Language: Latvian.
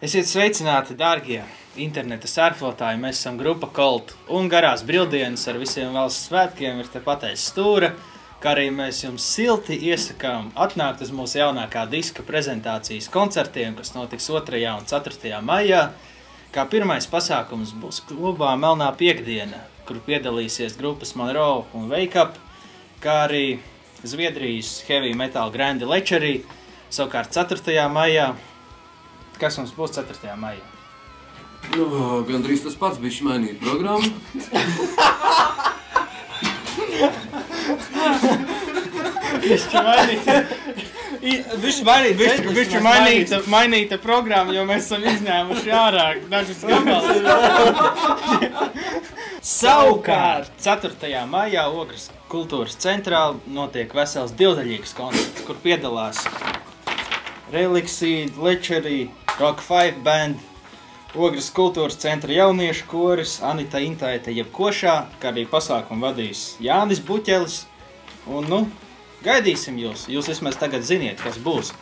Esiet sveicināti, dārgie interneta sērfotāji. Mēs esam grupa Colt un garās brīvdienas ar visiem valsts svētkiem ir tepat aiz stūra, kā arī mēs jums silti iesakām atnākt uz mūsu jaunākā diska prezentācijas koncertiem, kas notiks 2. un 4. maijā. Kā pirmais pasākums būs klubā Melnā Piektdiena, kur piedalīsies grupas Monroe un Wake Up, kā arī Zviedrijas heavy metal Grandi Lecherī. Savukārt 4. maijā. Kas mums būs 4. maijā? Gandrīz tas pats, bišķi mainīt programmu. Bišķi mainīta programma, jo mēs esam izņēmuši ārā dažas gabalus. Savukārt 4. maijā Ogres kultūras centrā notiek vesels divdaļīgs koncerts, kur piedalās Relixīd, Lecherī, Rock 5 band, Ogres kultūras centra jauniešu koris, Anita Intaite jeb Košā, kā arī pasākumu vadīs Jānis Buķelis. Un, gaidīsim jūs. Jūs vismaz tagad ziniet, kas būs.